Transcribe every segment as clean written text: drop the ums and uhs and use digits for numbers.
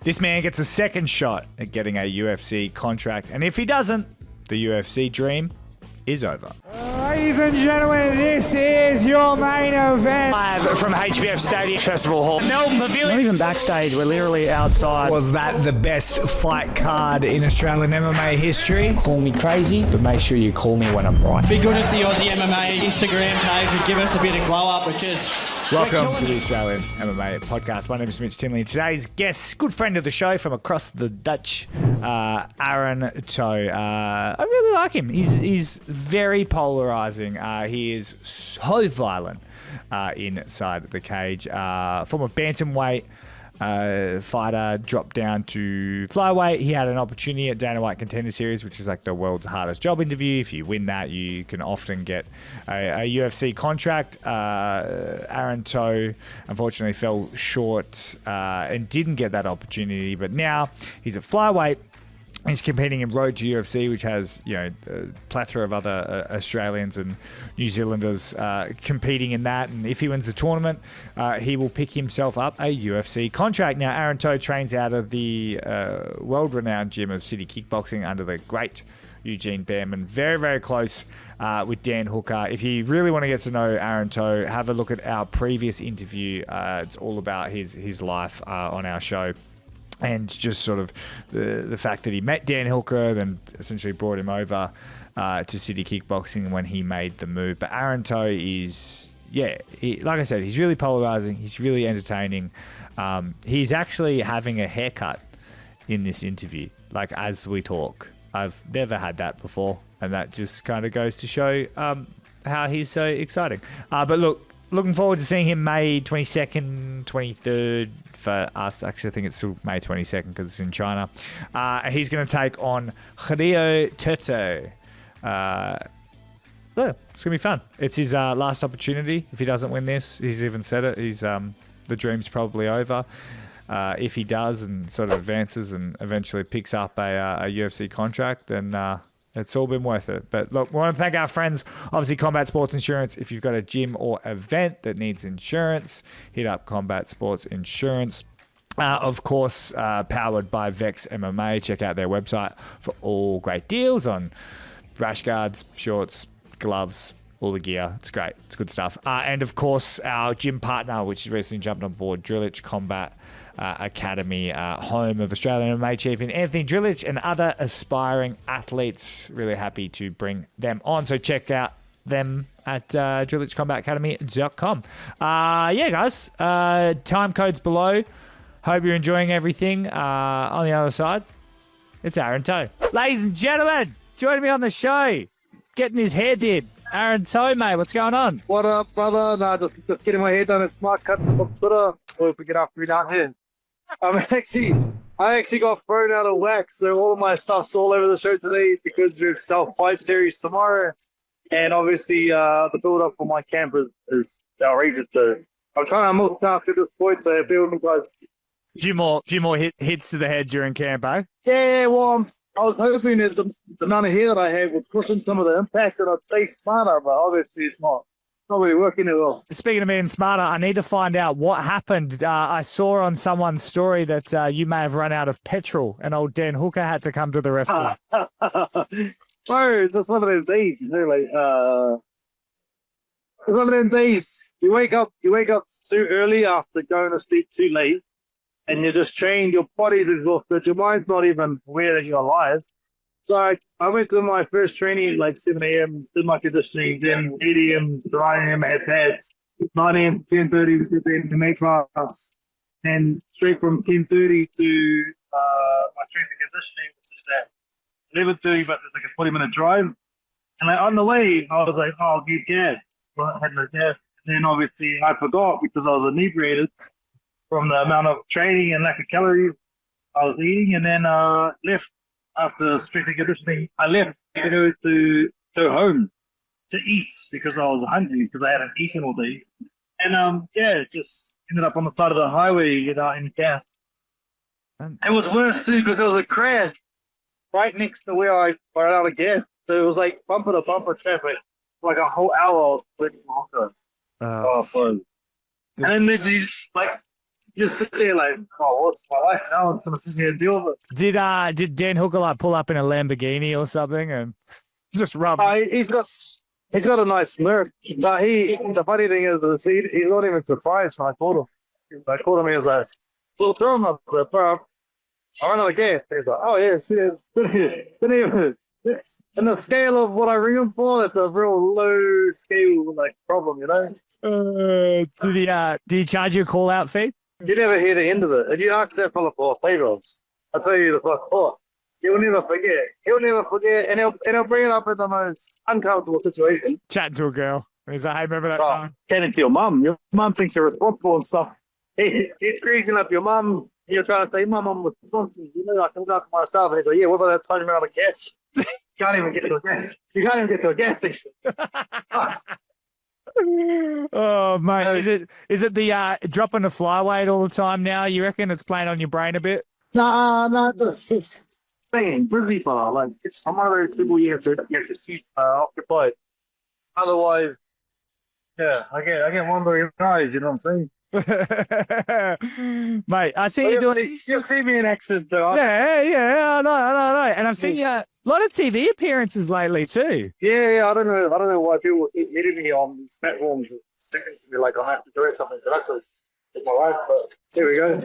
This man gets a second shot at getting a UFC contract, and if he doesn't, the UFC dream is over. Ladies and gentlemen, this is your main event. Live from HBF Stadium Festival Hall, Melbourne Pavilion. Not even backstage, we're literally outside. Was that the best fight card in Australian MMA history? Call me crazy, but make sure you call me when I'm right. Be good if the Aussie MMA Instagram page would give us a bit of glow up because... Welcome to the Australian MMA podcast. My name is Mitch Tinley. Today's guest, good friend of the show from across the Dutch, Aaron Toe. I really like him. He's very polarizing. He is so violent inside the cage. Former bantamweight fighter, dropped down to flyweight. He had an opportunity at Dana White Contender Series, which is like the world's hardest job interview. If you win that, you can often get a UFC contract. Aaron Toe unfortunately fell short and didn't get that opportunity, but now he's at flyweight. He's competing in Road to UFC, which has, a plethora of other Australians and New Zealanders competing in that. And if he wins the tournament, he will pick himself up a UFC contract. Now, Aaron Toe trains out of the world-renowned gym of City Kickboxing under the great Eugene Behrman. Very, very close with Dan Hooker. If you really want to get to know Aaron Toe, have a look at our previous interview. It's all about his life on our show. And just sort of the fact that he met Dan Hooker, then essentially brought him over to City Kickboxing when he made the move. But Aaron Toe is, like I said, he's really polarizing. He's really entertaining. He's actually having a haircut in this interview, like as we talk. I've never had that before, and that just kind of goes to show how he's so exciting. But looking forward to seeing him May 22nd, 23rd for us. Actually, I think it's still May 22nd because it's in China. He's going to take on Rio Turto. It's going to be fun. It's his last opportunity. If he doesn't win this, he's even said it. The dream's probably over. If he does and sort of advances and eventually picks up a UFC contract, then... it's all been worth it. But look, we want to thank our friends, obviously Combat Sports Insurance. If you've got a gym or event that needs insurance, hit up Combat Sports Insurance. Of course, powered by Vex MMA. Check out their website for all great deals on rash guards, shorts, gloves, all the gear. It's great. It's good stuff. And of course, our gym partner, which has recently jumped on board, Drillich Combat Academy, home of Australian MMA champion Anthony Drillich and other aspiring athletes. Really happy to bring them on. So check out them at drillichcombatacademy.com. Guys, time codes below. Hope you're enjoying everything. On the other side, it's Aaron Toe. Ladies and gentlemen, joining me on the show, getting his hair did. Aaron Toe, mate, what's going on? What up, brother? Nah, just getting my hair done at Smart Cuts on Twitter. Or if we get after me down here. I actually got thrown out of whack, so all of my stuff's all over the show today because we have self-fight series tomorrow. And obviously, the build-up for my camp is outrageous. So I'm trying to multitask at this point, so bear with me, guys. Few more hits to the head during camp, eh? Yeah, well, I was hoping that the amount of hair that I have would cushion some of the impact and I'd stay smarter, but obviously it's not really working at all. Speaking of being smarter, I need to find out what happened. I saw on someone's story that you may have run out of petrol and old Dan Hooker had to come to the rescue. Bro, it's just one of those days, it's one of them days. You wake up too early after going to sleep too late, and you're just trained, your body's exhausted, your mind's not even aware that you're alive. So I went to my first training at like 7 a.m., did my conditioning, then 8 a.m. to 9 a.m. I had pads, 9 a.m. to 10:30 to the MMA class, and straight from 10:30 to my training and conditioning, which is at 11:30, but it's like a 40-minute drive. And on the way, I was like, I'll get gas. Well, I had no gas. And then obviously I forgot because I was inebriated from the amount of training and lack of calories I was eating, and then left. After strength and conditioning, I left to go home to eat because I was hungry because I hadn't eaten all day. And just ended up on the side of the highway without any gas. It was worse too because there was a crash right next to where I ran out of gas. So it was like bumper to bumper traffic, like a whole hour of waiting for. And then there's these like You just sit there like, oh, what's my life now? I'm gonna sit here and deal with it. Did Dan Hooker like pull up in a Lamborghini or something and just rub? He's got a nice smirk. But the funny thing is he's not even surprised when I called him. I called him, he was like, well, tell him up there, bro. I run out of gas. He's like, oh yeah, shit. And the scale of what I ring him for, that's a real low scale like problem, you know? Did he charge you a call out fee? You never hear the end of it. If you ask that fella for flavors, I'll tell you the fuck what. He'll never forget. And he'll bring it up in the most uncomfortable situation. Chatting to a girl. He's like, hey, remember that time? Tell it to your mum. Your mum thinks you're responsible and stuff. He's greasing up your mum. You're trying to say, my mum was responsible. You know, I can look after myself. And he's like, yeah, what about that time you ran out of gas? You can't even get to a gas station. Oh, mate. Is it the dropping the flyweight all the time now? You reckon it's playing on your brain a bit? No, it's staying busy, fella. Like, I'm one of those people you have to keep occupied. Otherwise, yeah, I get wandering eyes, you know what I'm saying? Mate, I see you doing. You'll see me in action, though. Yeah, I know. And I've seen you a lot of TV appearances lately too. Yeah, I don't know why people hitting me on these platforms and sticking to me like I have to do something productive in my life, but here we go.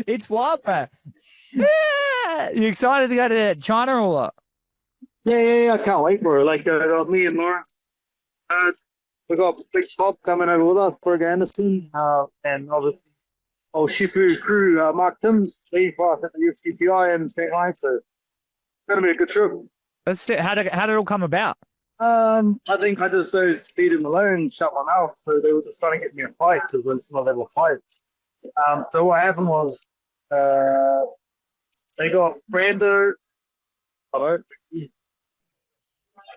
It's wild, man. Yeah. You excited to go to China or what? Yeah, I can't wait for it. Like, me and Lauren, we got Big Bob coming over with us, Berg Anderson, and obviously, Shifu crew, Mark Timms, they fought at the UFCPI and Tinley, so it's going to be a good trip. That's it. How did it all come about? I think I just those Speed and Malone shut my mouth, so they were just trying to get me a fight to win some level fight. So what happened was, they got Brando. Hello.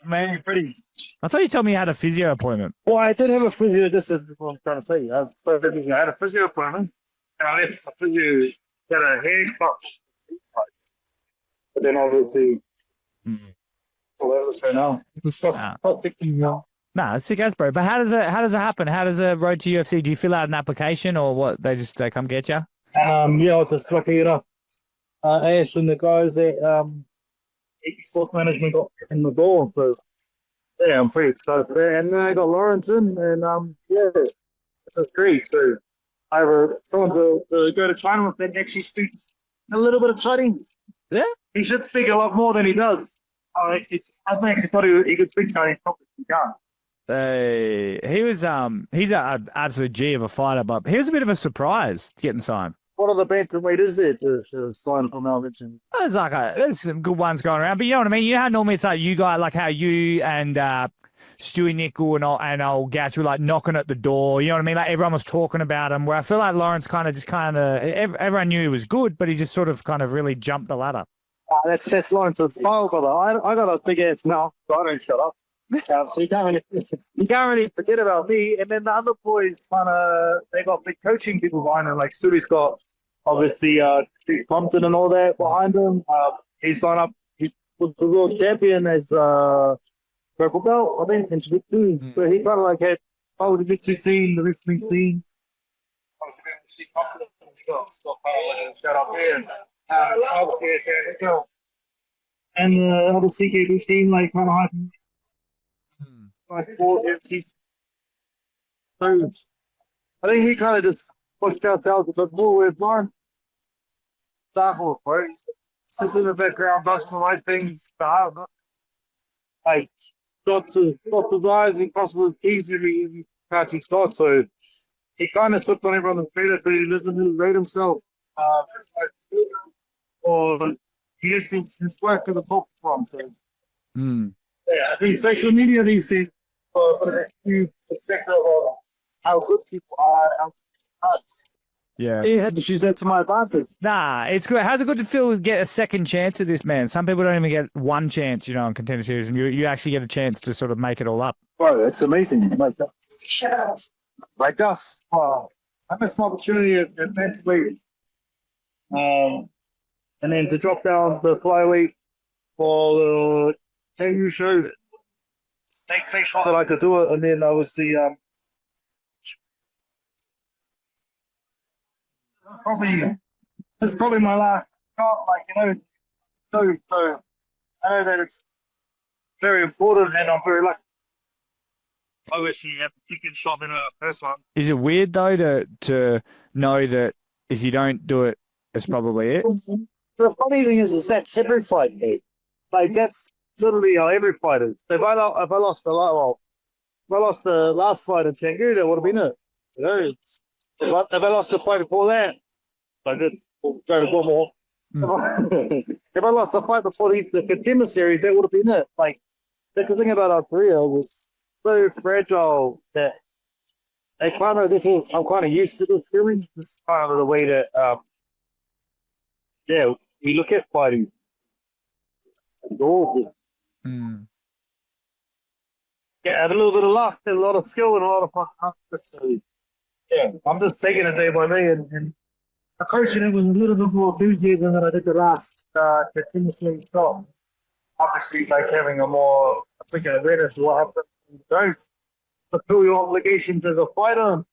Man, pretty. I thought you told me you had a physio appointment. Well, I did have a physio. This is what I'm trying to say. I had a physio appointment, and I left the physio, got a haircut. But then obviously, now. Nah, it's sick as, bro. But how does it happen? How does a road to UFC? Do you fill out an application or what? They just come get you? Yeah, I was just looking it up. Ash and the guys that sports management got in the door. So yeah, I'm pretty excited for that. And then I got Lawrence in, and yeah, it's just great. So I have someone to go to China with that actually speaks a little bit of Chinese. Yeah, he should speak a lot more than he does. I actually thought he could speak Chinese properly. He can't. He's an absolute G of a fighter, but he was a bit of a surprise getting signed. What other bantamweight is there to sign for Melvin? There's some good ones going around, but you know what I mean? You know how normally it's like you guys, like how you and Stewie Nickel and old Gats were like knocking at the door, you know what I mean? Like everyone was talking about him, where I feel like Lawrence everyone knew he was good, but he just sort of kind of really jumped the ladder. That's Lawrence's file, brother. I got a big ass mouth, so I don't shut up. So you can't really forget about me. And then the other boys they got big coaching people behind them. Like Stewie's got obviously Steve Compton and all that behind him. He's gone up. He was the world champion as purple belt, I think, in jiu-jitsu. So he kind of like had the jiu-jitsu scene, the wrestling scene. Obviously, and the other CKB team, like kind of hyping. So I think he kind of just pushed ourselves a bit more with Lauren. Dark horse, bro. Sits in the background, does the right things. Like, got to guys and possibly easily catching spots. So he kind of slipped on everyone's feet, but he doesn't really rate himself. Or he gets his work at the top from. So, yeah, I think social media these days for a few perspective of how good people are, how good. Yeah. He had to choose that to my advantage. Nah, it's good. How's it good to feel to get a second chance at this, man? Some people don't even get one chance, you know, in Contender Series, and you actually get a chance to sort of make it all up. Bro, it's amazing. Like us. I missed an opportunity at bantamweight. And then to drop down the flyweight for the KU show, make sure that I could do it. And then obviously, It's probably my last shot. Like, so I know that it's very important, and I'm very lucky. I wish you had a ticket shot in a first one. Is it weird though to know that if you don't do it, it's probably it? The funny thing is that's every fight, mate. Like, that's literally how every fight is. If I lost the last fight in Tengu, that would have been it. You know, if I lost the fight before that, I did go to one more. If I lost the fight before the Contender series, that would have been it. Like, that's the thing about our career was so fragile that I'm kind of used to this feeling. This is kind of the way that we look at fighting. It's awful. Mm. Yeah, a little bit of luck, and a lot of skill, and a lot of fucking. Yeah, I'm just taking it day by day, and approaching it was a little bit more enthusiasm than I did the last continuously stop. Obviously, like having a more particular awareness of what happens. Don't fulfill your obligations as a fighter.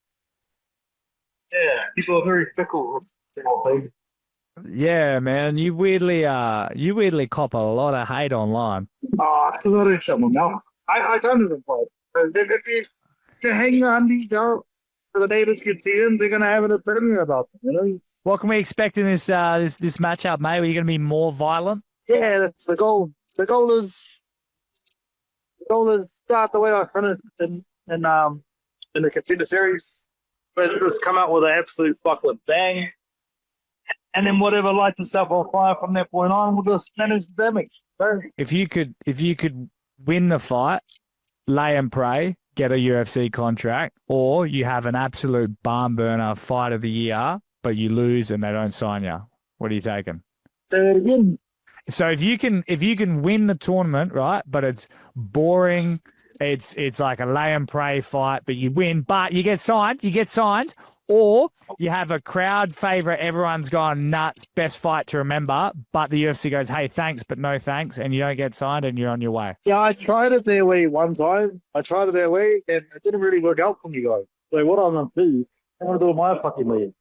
Yeah, people are very fickle. Yeah, man, you weirdly cop a lot of hate online. Oh, it's a lot of shit, man. I don't even fight. If you hang the undies out so the neighbors can see them, they're gonna have an opinion about them. You know. What can we expect in this matchup, mate? Are you going to be more violent? Yeah, that's the goal. The goal is start the way I finished in the Contender series, but just come out with an absolute fucking bang, and then whatever lights itself on fire from that point on, we'll just manage the damage. So, If you could win the fight, lay and pray, get a UFC contract, or you have an absolute barn burner fight of the year, but you lose and they don't sign you, what are you taking? again, So if you can win the tournament, right, but it's boring, it's like a lay and pray fight, but you win, but you get signed, or you have a crowd favorite, everyone's gone nuts, best fight to remember, but the UFC goes, hey, thanks, but no thanks, and you don't get signed and you're on your way. yeah, I tried it their way one time. I tried it their way, and it didn't really work out for me, guys. So what I'm gonna do, I'm gonna do it my fucking way.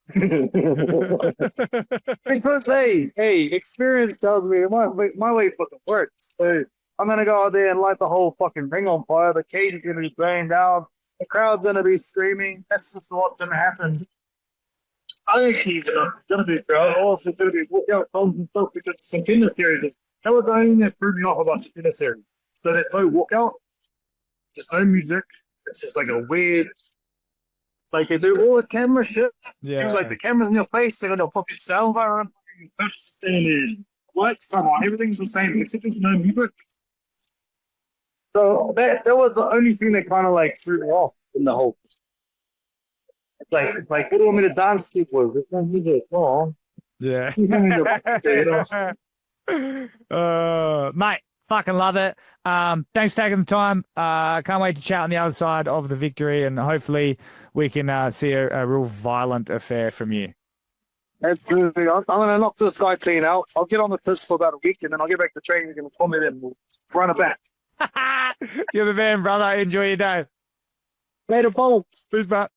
Because hey, experience tells me my way fucking works. So I'm gonna go out there and light the whole fucking ring on fire. The cage is gonna be burning down. The crowd's gonna be screaming. That's just what's gonna happen. I think he's gonna be a crowd. Also gonna be walkout songs and stuff because it's Contender series. That was the only thing that threw me off about Contender series. So there's no walkout, there's no music. It's just like a weird. Like, they do all the camera shit. Yeah. Like, the camera's in your face, they're gonna fucking salvo on fucking touch and lights on. Everything's the same, except there's no music. So, that was the only thing that kind of, like, threw me off in the whole. It's like, what do you want me to dance to with? There's no music. Oh. Yeah. You know? Mate, fucking love it. Thanks for taking the time. Can't wait to chat on the other side of the victory, and hopefully we can see a real violent affair from you. Absolutely. I'm going to knock this guy clean out. I'll get on the piss for about a week, and then I'll get back to training and come in and we'll run it back. You're the man, brother. Enjoy your day. Later, Paul. Peace, mate.